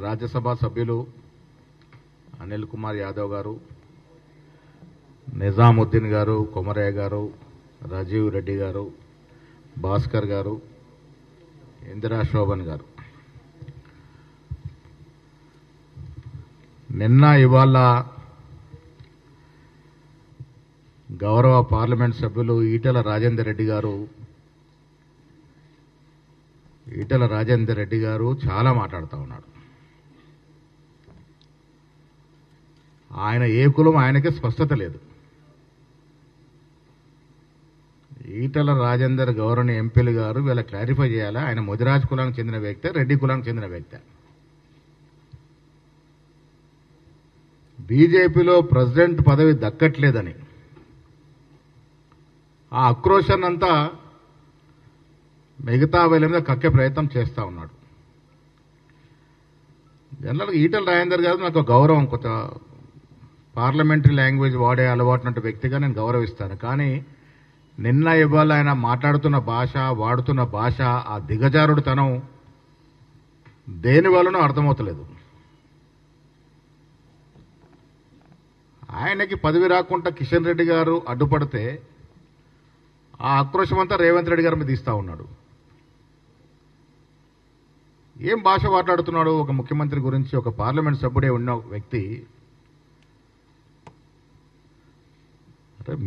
రాజ్యసభ సభ్యులు అనిల్ కుమార్ యాదవ్ గారు, నిజాముద్దీన్ గారు, కొమరయ్య గారు, రాజీవ్ రెడ్డి గారు, భాస్కర్ గారు, ఇందిరా శోభన్ గారు, నిన్న ఇవాళ గౌరవ పార్లమెంట్ సభ్యులు ఈటెల రాజేందర్ రెడ్డి గారు చాలా మాట్లాడుతూ ఉన్నాడు. ఆయన ఏ కులం ఆయనకే స్పష్టత లేదు. ఈటెల రాజేందర్ గౌరవనీయ ఎంపీలు గారు వీళ్ళ క్లారిఫై చేయాలా, ఆయన ముదిరాజ్ కులానికి చెందిన వ్యక్తి, రెడ్డి కులానికి చెందిన వ్యక్తి. బీజేపీలో ప్రెసిడెంట్ పదవి దక్కట్లేదని ఆ ఆక్రోశాన్నంతా మిగతా వేల మీద కక్కే ప్రయత్నం చేస్తూ ఉన్నాడు. జనరల్గా ఈటెల రాజేందర్ గారు నాకు గౌరవం, కొత్త పార్లమెంటరీ లాంగ్వేజ్ వాడే అలవాటున్న వ్యక్తిగా నేను గౌరవిస్తాను. కానీ నిన్న ఇవాళ ఆయన మాట్లాడుతున్న భాష, వాడుతున్న భాష, ఆ దిగజారుడుతనం దేని వలనో అర్థమవుతలేదు. ఆయనకి పదవి రాకుండా కిషన్ రెడ్డి గారు అడ్డుపడితే ఆ ఆక్రోశం అంతా రేవంత్ రెడ్డి గారి మీద ఇస్తా ఉన్నాడు. ఏం భాష మాట్లాడుతున్నాడు ఒక ముఖ్యమంత్రి గురించి? ఒక పార్లమెంట్ సభ్యుడే ఉన్న వ్యక్తి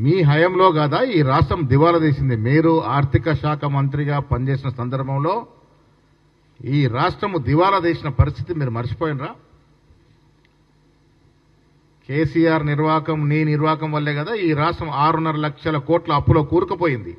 మీ హయాంలో కాదా ఈ రాష్ట్రం దివాలా తీసింది? మీరు ఆర్థిక శాఖ మంత్రిగా పనిచేసిన సందర్భంలో ఈ రాష్ట్రము దివాలా తీసిన పరిస్థితి మీరు మర్చిపోయినరా? కేసీఆర్ నిర్వాహకం, నీ నిర్వాహకం వల్లే కదా ఈ రాష్ట్రం 6.5 లక్షల కోట్ల అప్పులో కూరుకుపోయింది.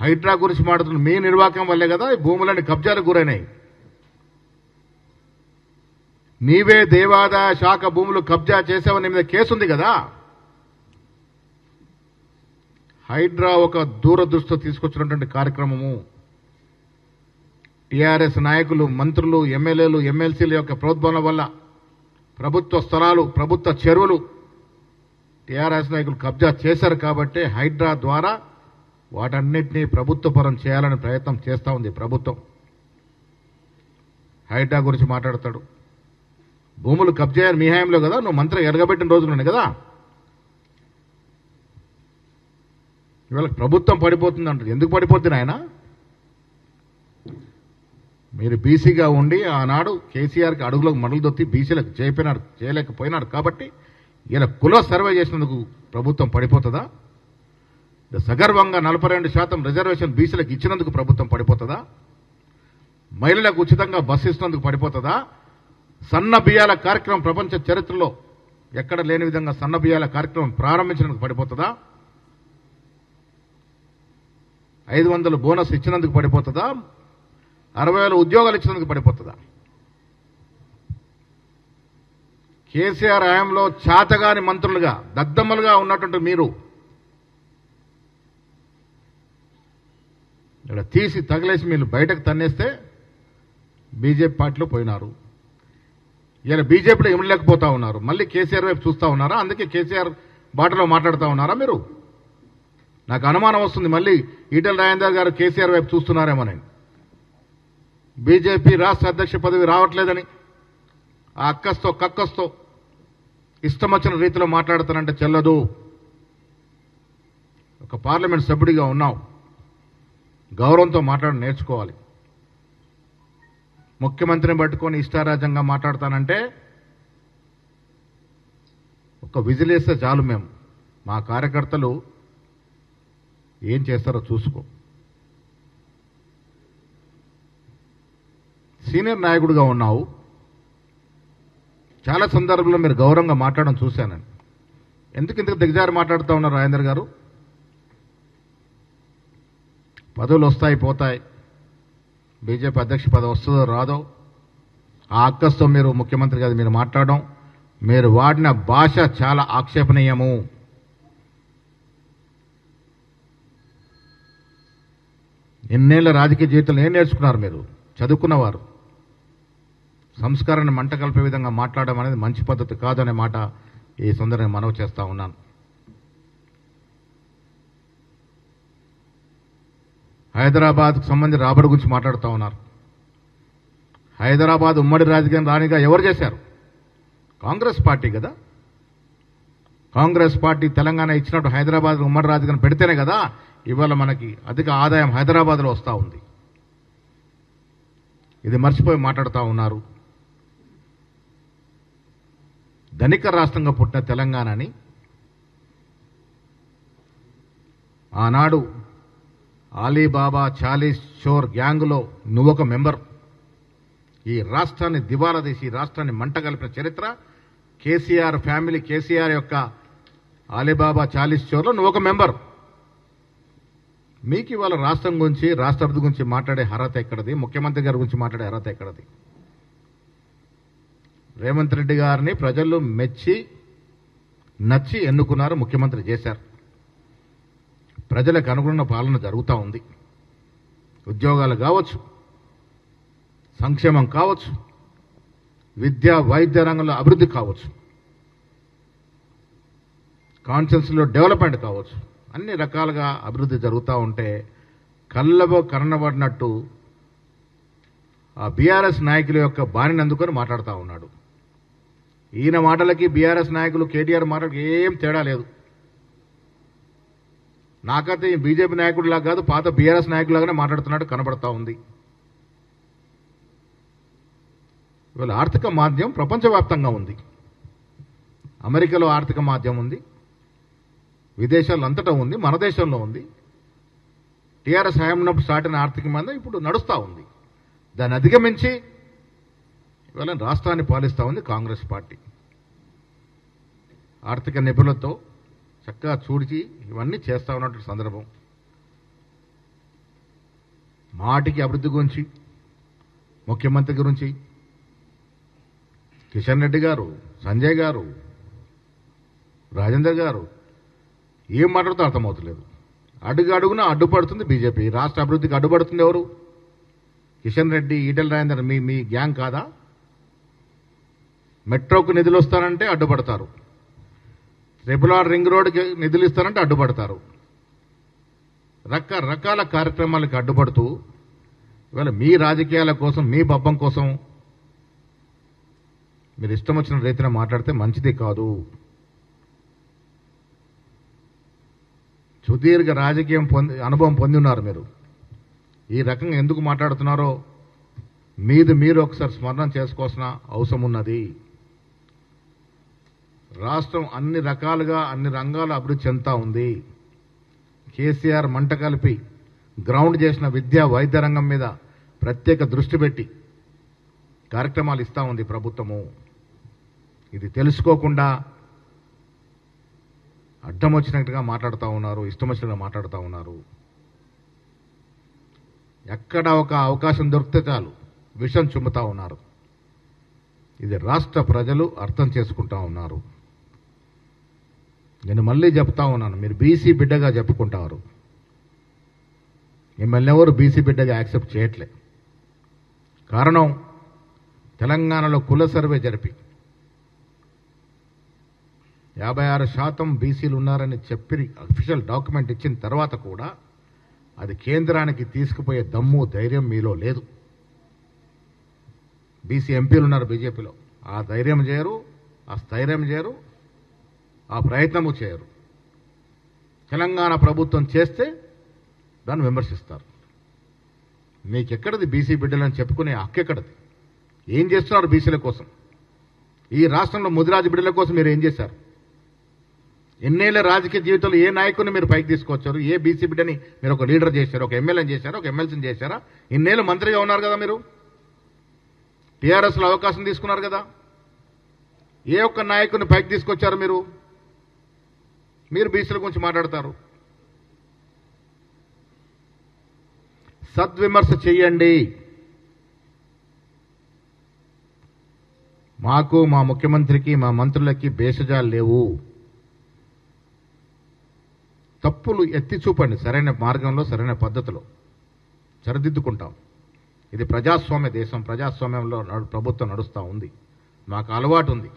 హైడ్రా గురించి మాట్లాడుతున్న మీ నిర్వాహకం వల్లే కదా ఈ భూములన్నీ కబ్జాలకు గురైనాయి. నీవే దేవాదాయ శాఖ భూములు కబ్జా చేసావని మీద కేసుంది కదా. హైడ్రా ఒక దూరదృష్టితో తీసుకొచ్చినటువంటి కార్యక్రమము. టీఆర్ఎస్ నాయకులు, మంత్రులు, ఎమ్మెల్యేలు, ఎమ్మెల్సీల యొక్క ప్రోద్బలం వల్ల ప్రభుత్వ స్థలాలు, ప్రభుత్వ చెరువులు టీఆర్ఎస్ నాయకులు కబ్జా చేశారు. కాబట్టి హైడ్రా ద్వారా వాటన్నిటినీ ప్రభుత్వపరం చేయాలని ప్రయత్నం చేస్తూ ఉంది ప్రభుత్వం. హైడ్రా గురించి మాట్లాడతాడు. భూములు కబ్జా మీ హయాంలో కదా, నువ్వు మంత్రి ఎరగబెట్టిన రోజులున్నాయి కదా. ఇవాళ ప్రభుత్వం పడిపోతుంది అంటారు. ఎందుకు పడిపోతుంది ఆయన? మీరు బీసీగా ఉండి ఆనాడు కేసీఆర్కి అడుగులోకి మడులు దొత్తి బీసీలకు చేయలేకపోయినాడు కాబట్టి ఇలా కుల సర్వే చేసినందుకు ప్రభుత్వం పడిపోతుందా? సగర్వంగా 42% రిజర్వేషన్ బీసీలకు ఇచ్చినందుకు ప్రభుత్వం పడిపోతుందా? మహిళలకు ఉచితంగా బస్సు ఇచ్చినందుకు పడిపోతుందా? సన్న బియ్యాల కార్యక్రమం ప్రపంచ చరిత్రలో ఎక్కడ లేని విధంగా సన్న బియ్యాల కార్యక్రమం ప్రారంభించినందుకు పడిపోతుందా? 500 బోనస్ ఇచ్చినందుకు పడిపోతుందా? 60,000 ఉద్యోగాలు ఇచ్చినందుకు పడిపోతుందా? కేసీఆర్ హయాంలో చాతగాని మంత్రులుగా, దద్దమ్మలుగా ఉన్నటువంటి మీరు ఇక్కడ తీసి తగిలేసి మీరు బయటకు తన్నేస్తే బీజేపీ పార్టీలో పోయినారు. ఇలా బీజేపీలో ఇమడలేకపోతా ఉన్నారు. మళ్ళీ కేసీఆర్ వైపు చూస్తూ ఉన్నారా? అందుకే కేసీఆర్ బాటలో మాట్లాడుతూ ఉన్నారా మీరు? నాకు అనుమానం వస్తుంది మళ్ళీ ఈటెల రాజేందర్ గారు కేసీఆర్ వైపు చూస్తున్నారేమోనని. బీజేపీ రాష్ట్ర అధ్యక్ష పదవి రావట్లేదని ఆ అక్కస్తో కక్కస్తో ఇష్టం వచ్చిన రీతిలో మాట్లాడతానంటే చెల్లదు. ఒక పార్లమెంట్ సభ్యుడిగా ఉన్నావు, గౌరవంతో మాట్లాడి నేర్చుకోవాలి. ముఖ్యమంత్రిని పట్టుకొని ఇష్టారాజ్యంగా మాట్లాడతానంటే ఒక విజిలేస్తే చాలు. మేము మా కార్యకర్తలు ఏం చేస్తారో చూసుకో. సీనియర్ నాయకుడిగా ఉన్నావు, చాలా సందర్భంలో మీరు గౌరవంగా మాట్లాడడం చూశానండి. ఎందుకు ఇంతకు దిగజారి మాట్లాడుతూ ఉన్నారు రాజేందర్ గారు? పదవులు వస్తాయి పోతాయి, బీజేపీ అధ్యక్ష పదవి వస్తుందో రాదో ఆ అక్కస్తో మీరు ముఖ్యమంత్రి గారు మీరు మాట్లాడడం, మీరు వాడిన భాష చాలా ఆక్షేపణీయము. ఎన్నేళ్ల రాజకీయ జీవితంలో ఏం నేర్చుకున్నారు మీరు? చదువుకున్నవారు. సంస్కారాన్ని మంట కలిపే విధంగా మాట్లాడడం అనేది మంచి పద్ధతి కాదనే మాట ఈ సందర్భంగా మనవి చేస్తా ఉన్నాను. హైదరాబాద్కు సంబంధించి రాబడి గురించి మాట్లాడుతూ ఉన్నారు. హైదరాబాద్ ఉమ్మడి రాజకీయం రానిగా ఎవరు చేశారు? కాంగ్రెస్ పార్టీ కదా. కాంగ్రెస్ పార్టీ తెలంగాణ ఇచ్చినట్టు హైదరాబాద్ ఉమ్మడి రాజకీయం పెడితేనే కదా ఇవాళ మనకి అధిక ఆదాయం హైదరాబాద్లో వస్తూ ఉంది. ఇది మర్చిపోయి మాట్లాడుతూ ఉన్నారు. ధనిక రాష్ట్రంగా పుట్టిన తెలంగాణని ఆనాడు అలీబాబా చాలీస్ చోర్ గ్యాంగ్లో నువ్వొక మెంబర్. ఈ రాష్ట్రాన్ని దివాలా తీసి రాష్ట్రాన్ని మంట కలిపిన చరిత్ర కేసీఆర్ ఫ్యామిలీ, కేసీఆర్ యొక్క అలీబాబా చాలీస్ చోర్లో నువ్వొక మెంబర్. మీకు ఇవాళ రాష్ట్రం గురించి, రాష్ట్ర అభివృద్ధి గురించి మాట్లాడే అర్హత ఎక్కడది? ముఖ్యమంత్రి గారి గురించి మాట్లాడే అర్హత ఎక్కడది? రేవంత్ రెడ్డి గారిని ప్రజలు మెచ్చి నచ్చి ఎన్నుకున్నారు, ముఖ్యమంత్రి చేశారు. ప్రజలకు అనుగుణ పాలన జరుగుతూ ఉంది. ఉద్యోగాలు కావచ్చు, సంక్షేమం కావచ్చు, విద్యా వైద్య రంగంలో అభివృద్ధి కావచ్చు, కాన్షియన్స్లో డెవలప్మెంట్ కావచ్చు, అన్ని రకాలుగా అభివృద్ధి జరుగుతూ ఉంటే కళ్ళబో కన్నబడినట్టు ఆ బీఆర్ఎస్ నాయకుల యొక్క బాణిని అందుకొని మాట్లాడుతూ ఉన్నాడు. ఈయన మాటలకి బీఆర్ఎస్ నాయకులు కేటీఆర్ మాటలకి ఏం తేడా లేదు. నాకైతే ఈ బీజేపీ నాయకుడిలాగా కాదు, పాత బీఆర్ఎస్ నాయకులాగానే మాట్లాడుతున్నట్టు కనబడతా ఉంది. ఇవాళ ఆర్థిక మాధ్యమం ప్రపంచవ్యాప్తంగా ఉంది. అమెరికాలో ఆర్థిక మాధ్యమం ఉంది, విదేశాల్లో అంతటా ఉంది, మన దేశంలో ఉంది. టీఆర్ఎస్ హయాం ఉన్నప్పుడు స్టార్ట్ అయిన ఆర్థిక మాధ్యమం ఇప్పుడు నడుస్తూ ఉంది. దాన్ని అధిగమించి ఇవాళ రాష్ట్రాన్ని పాలిస్తూ ఉంది కాంగ్రెస్ పార్టీ. ఆర్థిక నిపుణులతో చక్కగా చూడిచి ఇవన్నీ చేస్తూ ఉన్నటువంటి సందర్భం. మాటికి అభివృద్ధి గురించి, ముఖ్యమంత్రి గురించి కిషన్ రెడ్డి గారు, సంజయ్ గారు, రాజేందర్ గారు ఏం మాట్లాడుతూ అర్థమవుతలేదు. అడుగు అడుగున అడ్డుపడుతుంది బీజేపీ. రాష్ట్ర అభివృద్ధికి అడ్డుపడుతుంది ఎవరు? కిషన్ రెడ్డి, ఈటెల రాజేందర్ మీ గ్యాంగ్ కాదా? మెట్రోకు నిధులు వస్తానంటే అడ్డుపడతారు, RR రింగ్ రోడ్డుకి నిధులు ఇస్తానంటే అడ్డుపడతారు. రకరకాల కార్యక్రమాలకు అడ్డుపడుతూ ఇవాళ మీ రాజకీయాల కోసం, మీ పబ్బం కోసం మీరు ఇష్టం వచ్చిన రీతిలో మాట్లాడితే మంచిది కాదు. సుదీర్ఘ రాజకీయం అనుభవం పొంది ఉన్నారు మీరు. ఈ రకంగా ఎందుకు మాట్లాడుతున్నారో మీరు ఒకసారి స్మరణ చేసుకోవాల్సిన అవసరం ఉన్నది. రాష్ట్రం అన్ని రకాలుగా, అన్ని రంగాల అభివృద్ధి చెందుతూ ఉంది. కేసీఆర్ మంట కలిపి గ్రౌండ్ చేసిన విద్యా వైద్య రంగం మీద ప్రత్యేక దృష్టి పెట్టి కార్యక్రమాలు ఇస్తూ ఉంది ప్రభుత్వము. ఇది తెలుసుకోకుండా అడ్డం వచ్చినట్టుగా మాట్లాడుతూ ఉన్నారు, ఇష్టం వచ్చినట్టుగా మాట్లాడుతూ ఉన్నారు. ఎక్కడ ఒక అవకాశం దొరికితే చాలు విషం చుమ్ముతా ఉన్నారు. ఇది రాష్ట్ర ప్రజలు అర్థం చేసుకుంటా ఉన్నారు. నేను మళ్ళీ చెప్తా ఉన్నాను, మీరు బీసీ బిడ్డగా చెప్పుకుంటారు, మిమ్మల్ని ఎవరు బీసీ బిడ్డగా యాక్సెప్ట్ చేయట్లే. కారణం తెలంగాణలో కుల సర్వే జరిపి 56% బీసీలు ఉన్నారని చెప్పి అఫీషియల్ డాక్యుమెంట్ ఇచ్చిన తర్వాత కూడా అది కేంద్రానికి తీసుకుపోయే దమ్ము, ధైర్యం మీలో లేదు. బీసీ ఎంపీలు ఉన్నారు బీజేపీలో, ఆ ధైర్యం చేయరు, ఆ స్థైర్యం చేయరు, ఆ ప్రయత్నము చేయరు. తెలంగాణ ప్రభుత్వం చేస్తే దాన్ని విమర్శిస్తారు. మీకెక్కడది బీసీ బిడ్డలని చెప్పుకునే హక్కు ఎక్కడది? ఏం చేస్తున్నారు బీసీల కోసం? ఈ రాష్ట్రంలో ముదిరాజు బిడ్డల కోసం మీరు ఏం చేశారు? ఎన్నేళ్ల రాజకీయ జీవితంలో ఏ నాయకుడిని మీరు పైకి తీసుకొచ్చారు? ఏ బీసీ బిడ్డని మీరు ఒక లీడర్ చేశారు, ఒక ఎమ్మెల్యేని చేశారా, ఒక ఎమ్మెల్సీని చేశారా? ఇన్నేళ్ళు మంత్రిగా ఉన్నారు కదా మీరు, టీఆర్ఎస్లో అవకాశం తీసుకున్నారు కదా. ఏ ఒక్క నాయకుడిని పైకి తీసుకొచ్చారు మీరు? మీరు బీసీల గురించి మాట్లాడతారు. సద్విమర్శ చెయ్యండి. మాకు, మా ముఖ్యమంత్రికి, మా మంత్రులకి భేషజాలు లేవు. తప్పులు ఎత్తి చూపండి, సరైన మార్గంలో, సరైన పద్ధతిలో సరిదిద్దుకుంటాం. ఇది ప్రజాస్వామ్య దేశం, ప్రజాస్వామ్యంలో ప్రభుత్వం నడుస్తూ ఉంది. మాకు అలవాటు ఉంది.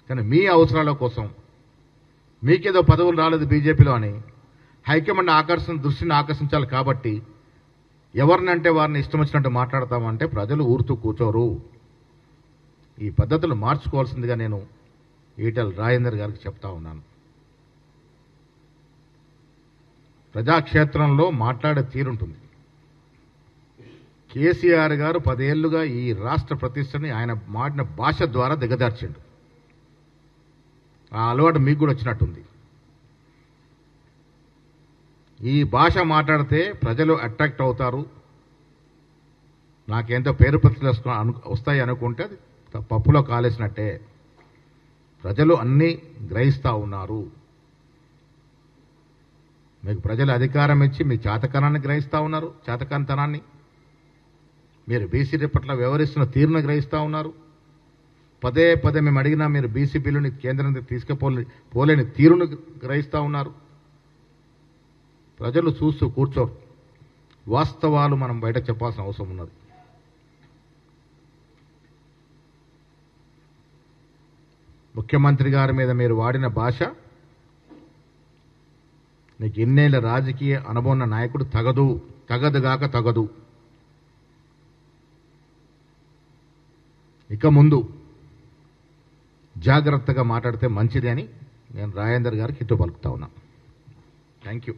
కానీ మీ అవసరాల కోసం, మీకేదో పదవులు రాలేదు బీజేపీలో అని హైకమాండ్ దృష్టిని ఆకర్షించాలి కాబట్టి ఎవరినంటే వారిని ఇష్టం వచ్చినట్టు మాట్లాడతామంటే ప్రజలు ఊరుతూ కూర్చోరు. ఈ పద్ధతులు మార్చుకోవాల్సిందిగా నేను ఈటెల రాజేందర్ గారికి చెప్తా ఉన్నాను. ప్రజాక్షేత్రంలో మాట్లాడే తీరుంటుంది. కేసీఆర్ గారు 10 ఏళ్లుగా ఈ రాష్ట్ర ప్రతిష్టని ఆయన మాడిన భాష ద్వారా దిగదార్చిండు. ఆ అలవాటు మీకు కూడా వచ్చినట్టుంది. ఈ భాష మాట్లాడితే ప్రజలు అట్రాక్ట్ అవుతారు, నాకేంతో పేరు ప్రతిష్టలు వస్తాయి అనుకుంటే అది పప్పులో కాలేసినట్టే. ప్రజలు అన్నీ గ్రహిస్తూ ఉన్నారు. మీకు ప్రజలు అధికారం ఇచ్చి మీ చేతకానాన్ని గ్రహిస్తూ ఉన్నారు. చేతకానితనాన్ని మీరు బీసీ పట్ల వ్యవహరిస్తున్న తీరును గ్రహిస్తూ ఉన్నారు. పదే పదే మేము అడిగినా మీరు బీసీ బిల్లుని కేంద్రం పోలేని తీరును గ్రహిస్తూ ఉన్నారు. ప్రజలు చూస్తూ కూర్చోరు. వాస్తవాలు మనం బయట చెప్పాల్సిన అవసరం ఉన్నది. ముఖ్యమంత్రి గారి మీద మీరు వాడిన భాష నీకు ఎన్నేళ్ల రాజకీయ అనుభవం ఉన్న నాయకుడు తగదుగాక తగదు. ఇక ముందు జాగ్రత్తగా మాట్లాడితే మంచిది అని నేను రాజేందర్ గారికి హితో పలుకుతా ఉన్నా. Thank you.